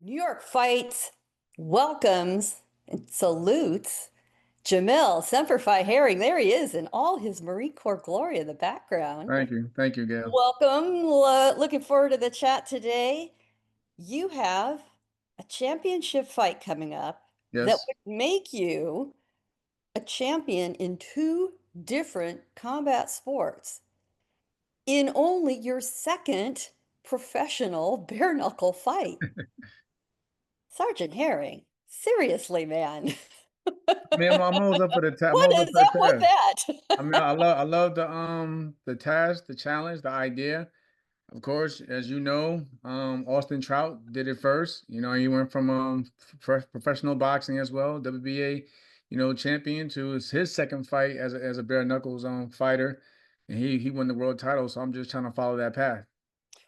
New York Fights welcomes and salutes Jamel Semper Fi Herring. There he is in all his Marine Corps glory in the background. Thank you. Thank you, Gail. Welcome. Looking forward to the chat today. You have a championship fight coming up that Yes. would make you a champion in two different combat sports in only your second professional bare knuckle fight. Sergeant Herring, seriously, man. I'm always up for the task. I'm What always up is for the up with task. that? I love the task, the challenge, the idea. Of course, as you know, Austin Trout did it first. He went from professional boxing as well, WBA, champion to his second fight as a bare knuckles fighter, and he won the world title. So I'm just trying to follow that path.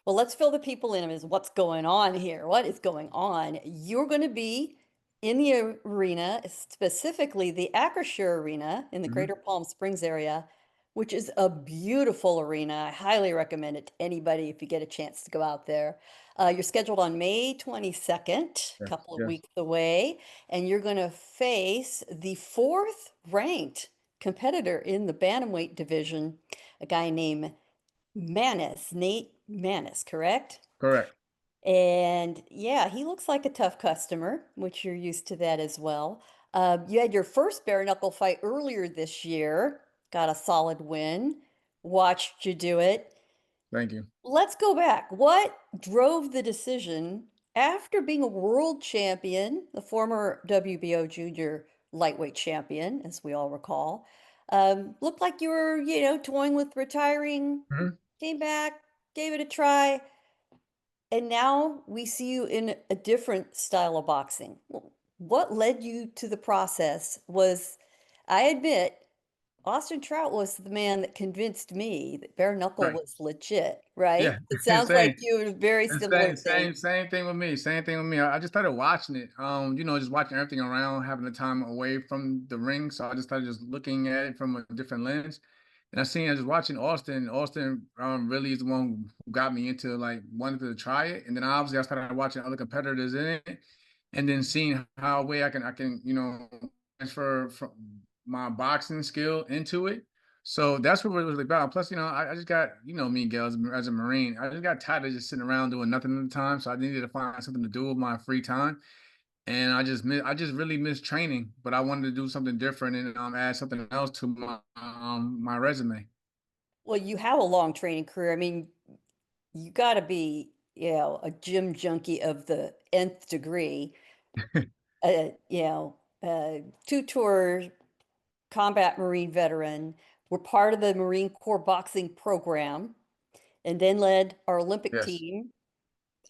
Well, let's fill the people in as what's going on here. What is going on? You're going to be in the arena, specifically the Acrisure Arena in the Hmm. Greater Palm Springs area, which is a beautiful arena. I highly recommend it to anybody if you get a chance to go out there. You're scheduled on May 22nd, a Yes. couple of Yes. weeks away, and you're going to face the fourth ranked competitor in the Bantamweight division, a guy named Maness, Nate Maness, correct? Correct. And yeah, he looks like a tough customer, which you're used to that as well. You had your first bare knuckle fight earlier this year, got a solid win, watched you do it. Thank you. Let's go back. What drove the decision after being a world champion, the former WBO junior lightweight champion, as we all recall? Looked like you were, toying with retiring, Mhm. came back, gave it a try, and now we see you in a different style of boxing. What led you to the process was, I admit, Austin Trout was the man that convinced me that bare knuckle Right. was legit, right? Yeah. It sounds like Same. you have a very The similar same thing. thing with me. Same thing with me. I just started watching it. Just watching everything around, having the time away from the ring. So I just started just looking at it from a different lens. And I was watching Austin. Austin really is the one who got me into like wanted to try it. And then obviously I started watching other competitors in it, and then seeing how way I can transfer from my boxing skill into it. So that's what it was about. Plus, I just got, me, Gail, as a Marine, I just got tired of just sitting around doing nothing at the time. So I needed to find something to do with my free time. And I just really miss training, but I wanted to do something different and add something else to my resume. Well, you have a long training career. I mean, you got to be, a gym junkie of the nth degree. Uh, you know, two-tour combat Marine veteran, were part of the Marine Corps boxing program, and then led our Olympic Yes, team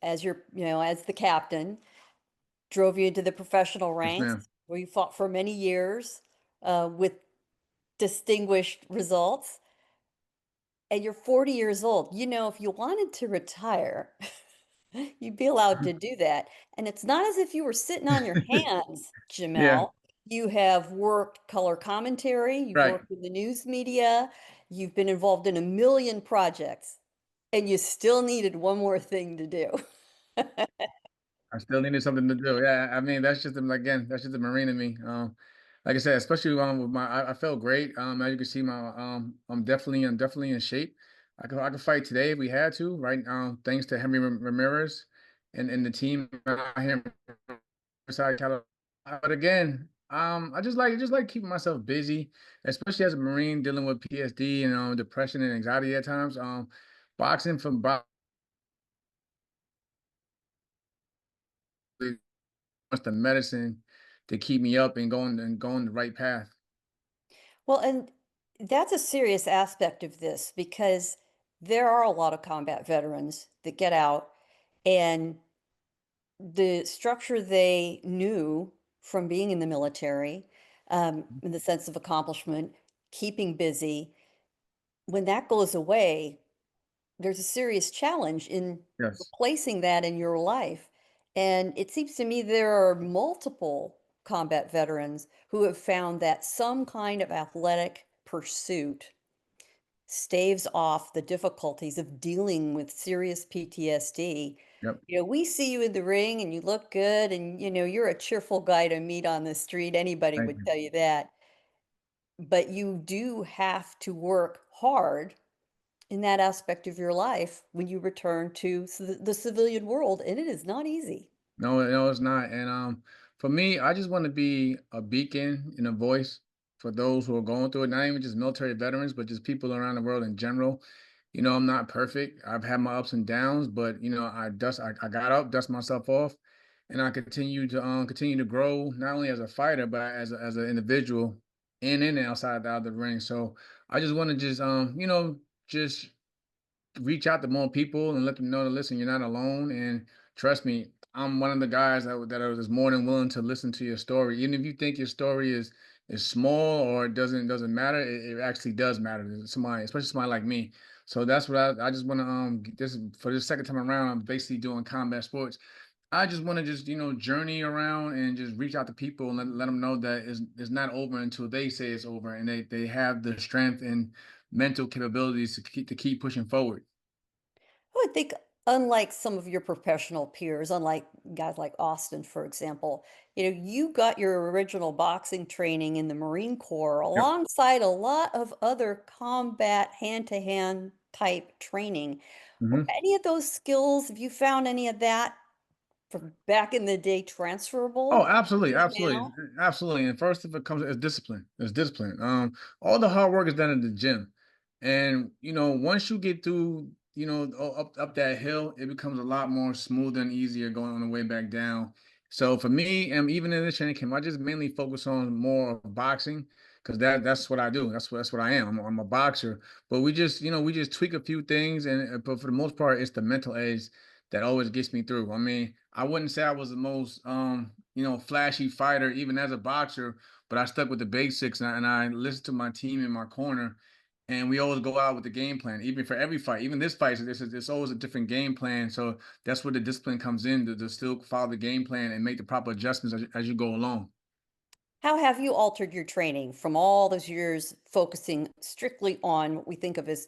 as as the captain, drove you into the professional yes, ranks ma'am. where you fought for many years with distinguished results. And you're 40 years old. If you wanted to retire, you'd be allowed to do that. And it's not as if you were sitting on your hands, Yeah, Jamel. You have worked color commentary, you've right. worked in the news media, you've been involved in a million projects, and you still needed one more thing to do. I still needed something to do. Yeah, I mean again, that's just the Marine in me. Like I said, especially with I felt great. As you can see, I'm definitely in shape. I could fight today if we had to, right? Thanks to Henry Ramirez and the team out here in Riverside, California. But again, I just like keeping myself busy, especially as a Marine dealing with PTSD and depression and anxiety at times. Boxing from much the medicine to keep me up and going the right path. Well, and that's a serious aspect of this because there are a lot of combat veterans that get out and the structure they knew from being in the military, in the sense of accomplishment, keeping busy, when that goes away, there's a serious challenge in Yes. replacing that in your life. And it seems to me there are multiple combat veterans who have found that some kind of athletic pursuit staves off the difficulties of dealing with serious PTSD. Yep. We see you in the ring and you look good and, you're a cheerful guy to meet on the street. Anybody Thank would you. tell you that. But you do have to work hard in that aspect of your life when you return to the civilian world, and it is not easy. No, no, it's not. And for me, I just want to be a beacon and a voice for those who are going through it. Not even just military veterans, but just people around the world in general. I'm not perfect. I've had my ups and downs, but I got up, dust myself off, and I continue to grow not only as a fighter, but as an individual in and outside the ring. So I just want to just reach out to more people and let them know to listen, you're not alone. And trust me, I'm one of the guys that is more than willing to listen to your story. Even if you think your story is small or it doesn't matter, it actually does matter to somebody, especially somebody like me. So that's what I just want to this for this second time around, I'm basically doing combat sports. I just want to journey around and just reach out to people and let them know that it's not over until they say it's over, and they have the strength and mental capabilities to keep pushing forward. I would think, unlike some of your professional peers, unlike guys like Austin, for example, you got your original boxing training in the Marine Corps Yep. alongside a lot of other combat hand-to-hand type training. Were Mhm. any of those skills, have you found any of that from back in the day Oh, transferable absolutely, to absolutely, now? absolutely. And first, if it comes, it's discipline. It's discipline. All the hard work is done in the gym, and once you get through, up that hill, it becomes a lot more smoother and easier going on the way back down. So for me, and even in this training camp, I just mainly focus on more of boxing because that's what I do. That's what I am. I'm a boxer. But we just tweak a few things, and but for the most part, it's the mental edge that always gets me through. I mean, I wouldn't say I was the most flashy fighter even as a boxer, but I stuck with the basics and I listened to my team in my corner, and we always go out with the game plan, even for every fight. Even this fight, so there's always a different game plan. So that's where the discipline comes in to still follow the game plan and make the proper adjustments as you go along. How have you altered your training from all those years focusing strictly on what we think of as,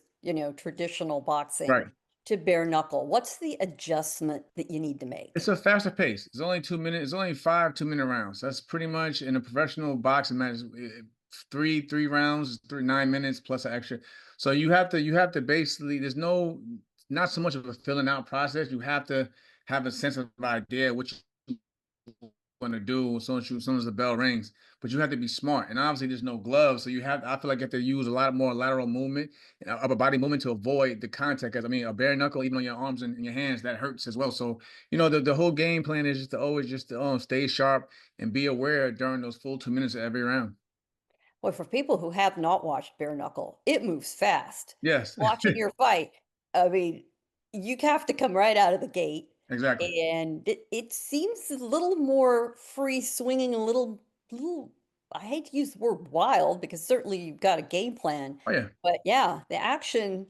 traditional boxing Right. to bare knuckle? What's the adjustment that you need to It's make? a faster pace. It's only 2 minutes. It's only 5 2-minute rounds. That's pretty much in a professional boxing match. Three rounds, 9 minutes plus an extra. So you have to basically. There's not so much of a filling out process. You have to have a sense of idea what you want to do as soon as the bell rings. But you have to be smart, and obviously there's no gloves, so I feel like you have to use a lot more lateral movement, upper body movement to avoid the contact. Because I mean, a bare knuckle, even on your arms and your hands, that hurts as well. So the whole game plan is just to stay sharp and be aware during those full 2 minutes of every round. Well, for people who have not watched bare knuckle, it moves fast. Yes, Watching your fight, I mean, you have to come right out of the gate, exactly. and it seems a little more free swinging, a little, I hate to use the word wild because certainly you've got a game plan, Oh yeah. but yeah, the action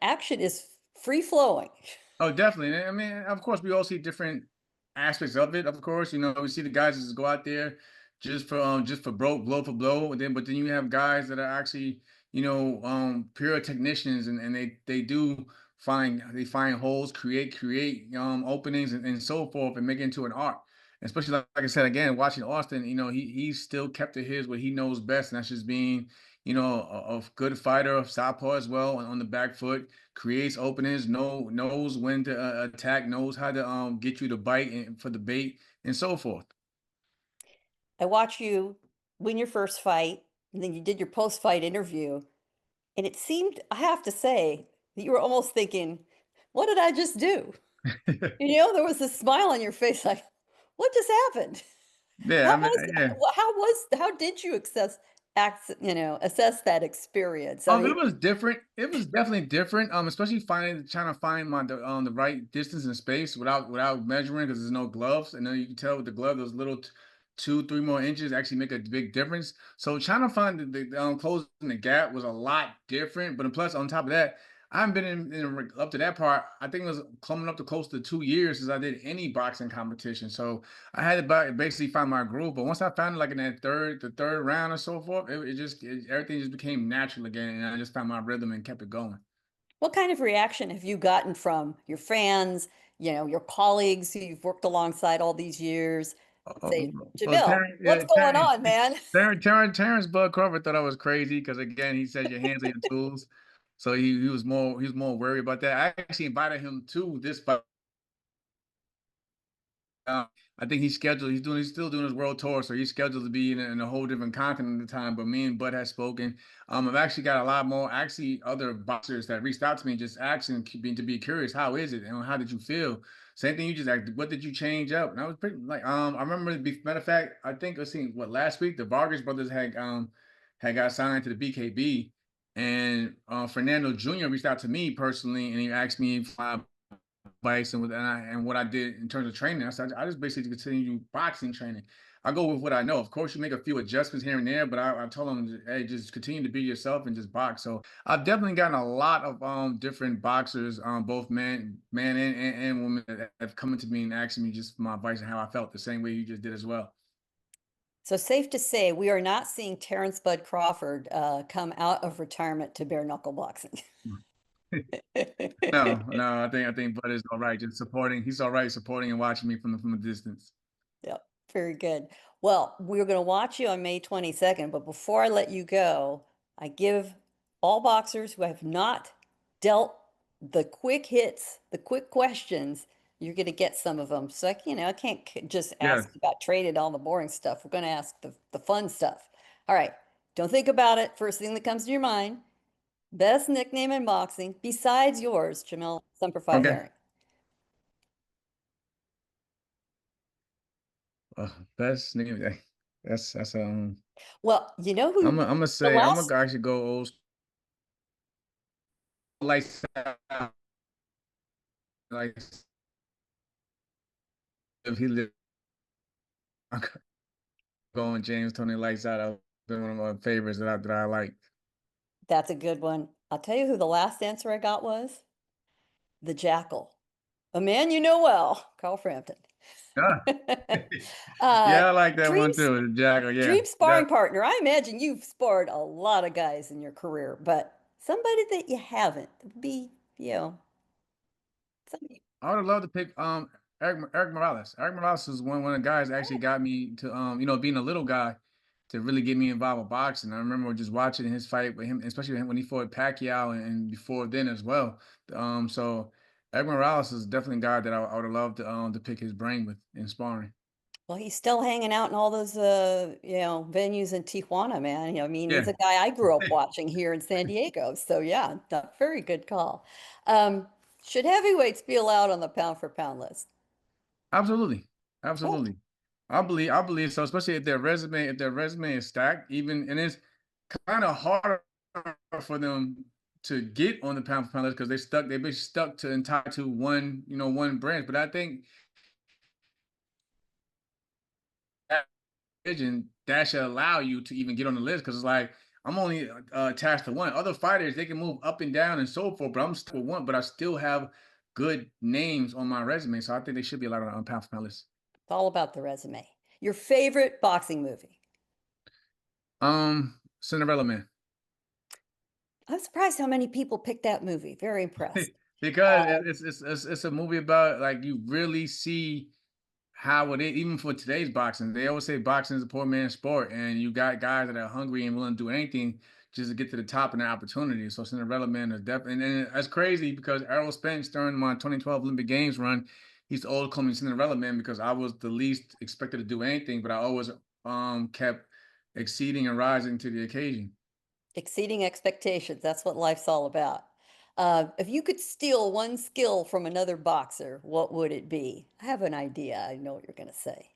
is free flowing. Oh, definitely. And I mean, of course, we all see different aspects of it. Of course, we see the guys just go out there just for blow for blow, and but then you have guys that are actually pure technicians, and they find holes, create openings and so forth, and make it into an art. Especially like I said again, watching Austin, he's still kept to his what he knows best, and that's just being a good fighter of southpaw as well on the back foot, creates openings, knows when to attack, knows how to get you to bite and for the bait and so forth. I watch you win your first fight, and then you did your post-fight interview, and it seemed, I have to say, that you were almost thinking, "What did I just do?" There was a smile on your face like, "What just happened?" Yeah, I mean, yeah. How did you assess that experience? I It mean, was different. It was definitely different. Especially trying to find the right distance and space without measuring because there's no gloves, and then you can tell with the glove those little 2 3 more inches actually make a big difference. So trying to find closing the gap was a lot different. But plus on top of that, I haven't been up to that part. I think it was coming up to close to 2 years since I did any boxing competition. So I had to basically find my groove. But once I found it, like in the third round or so forth, everything just became natural again, and I just found my rhythm and kept it going. What kind of reaction have you gotten from your fans, your colleagues who you've worked alongside all these years? Say, Jamil, Terrence, what's yeah, going on, man? Terrence Bud Crawford thought I was crazy because again he said your hands are your tools, so he was more worried about that. I actually invited him to this fight. I think he's still doing his world tour, so he's scheduled to be in a whole different continent at the time. But me and Bud has spoken. I've actually got a lot more, actually, other boxers that reached out to me just asking to be curious, how is it and how did you feel? Same thing you just asked, what did you change up? And I was pretty like, I remember, matter of fact, I think I seen what last week the Vargas brothers had got signed to the BKB, and Fernando Jr. reached out to me personally, and he asked me if I advice and what I did in terms of training. I said I just basically continue boxing training. I go with what I know. Of course, you make a few adjustments here and there, but I told them, hey, just continue to be yourself and just box. So I've definitely gotten a lot of different boxers, both man and women that have come to me and asked me just for my advice and how I felt the same way you just did as well. So safe to say, we are not seeing Terrence Bud Crawford come out of retirement to bare knuckle boxing. No, I think Bud is all right, just supporting. He's all right supporting and watching me from a distance. Yep, very good. Well, we're going to watch you on May 22nd, but before I let you go, I give all boxers who have not dealt the quick hits, the quick questions, you're going to get some of them. So, I can't just ask Yes. about trade all the boring stuff. We're going to ask the fun stuff. All right, don't think about it. First thing that comes to your mind, best nickname in boxing besides yours, Jamel Semper Fi Okay. Herring. Best name. That's Well, you know who I'm gonna the say I'm last gonna actually go old like like if he lived I'm going James Tony Lights Out. I've been one of my favorites that I like. That's a good one. I'll tell you who the last answer I got was the Jackal, a man you know well, Carl Frampton. Yeah, uh, yeah, I like that one dreams, too. The Jackal, yeah. dream sparring That partner. I imagine you've sparred a lot of guys in your career, but somebody that you haven't would be, somebody. I would love to pick Eric Morales. Eric Morales is one of the guys that actually got me to being a little guy to really get me involved with boxing. I remember just watching his fight with him, especially when he fought Pacquiao and before then as well. So Eric Morales is definitely a guy that I would have loved to pick his brain with in sparring. Well, he's still hanging out in all those, venues in Tijuana, man. I mean, he's Yeah, a guy I grew up watching here in San Diego. So yeah, very good call. Um, should heavyweights be allowed on the pound for pound list? absolutely, Oh, absolutely. I believe so, especially if their resume is stacked, even and it's kind of harder for them to get on the pound for pound list because they've been stuck to and tied to one branch. But I think that vision that should allow you to even get on the list because it's like I'm only attached to one. Other fighters they can move up and down and so forth, but I'm stuck with one. But I still have good names on my resume, so I think they should be allowed on pound for pound list. it's all about the resume. Your favorite boxing movie? Cinderella Man. I'm surprised how many people picked that movie. Very impressed. Because Uh, it's a movie about like you really see how it is, even for today's boxing. They always say boxing is a poor man's sport, and you got guys that are hungry and willing to do anything just to get to the top and their opportunity. So Cinderella Man is definitely, and that's crazy because Errol Spence during my 2012 Olympic Games run, he's always called me Cinderella Man because I was the least expected to do anything, but I always kept exceeding and rising to the occasion. exceeding expectations. That's what life's all about. If you could steal one skill from another boxer, what would it be? I have an idea. I know what you're going to say.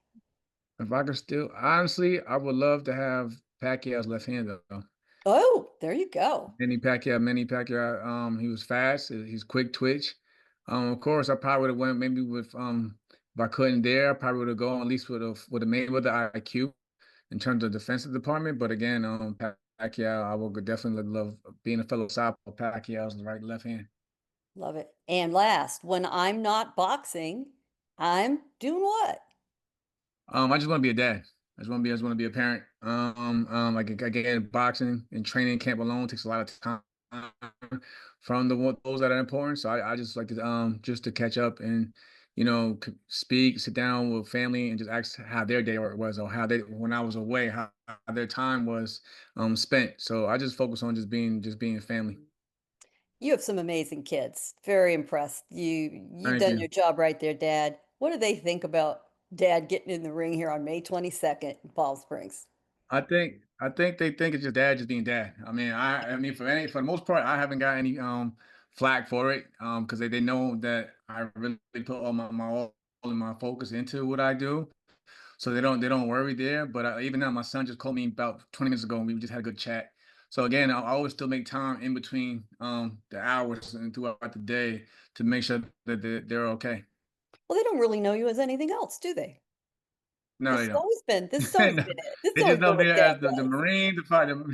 If I could still, honestly, I would love to have Pacquiao's left hand though. Oh, there you go. Manny Pacquiao. He was fast. He's quick twitch. Of course, I probably would have went maybe with if I couldn't dare, I probably would have gone at least with a Mayweather IQ in terms of defensive department. But again, Pacquiao, I would definitely love being a fellow southpaw. Pacquiao's the right left hand. Love it. And last, when I'm not boxing, I'm doing what? I just want to be a dad. I just want to be a parent. Like again, boxing and training camp alone takes a lot of time from those that are important. So I just like to just to catch up and speak, sit down with family, and just ask how their day was, or how they when I was away, how their time was spent. So I just focus on just being family. You have some amazing kids. Very impressed. You've Thank done you. your job right there, Dad. What do they think about Dad getting in the ring here on May 22nd in Palm Springs? I think they think it's just dad just being dad. I mean for the most part I haven't got any flack for it because they know that I really put all of my focus into what I do. So they don't worry there. But even now my son just called me about 20 minutes ago and we just had a good chat. So again, I always still make time in between the hours and throughout the day to make sure that they're okay. Well, they don't really know you as anything else, do they? No, they don't. This has always No, been it. This has they just always know been me what Dad as the does. Marine, the fighter,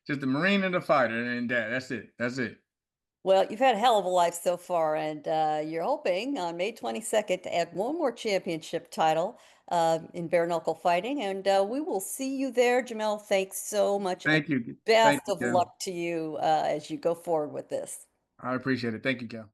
just the Marine and the fighter, and that. That's it. That's it. Well, you've had a hell of a life so far, and you're hoping on May 22nd to add one more championship title in bare knuckle fighting, and we will see you there. Jamel, thanks so much, and Thank you. best Thank you, of Kel. luck to you as you go forward with this. I appreciate it. Thank you, Kel.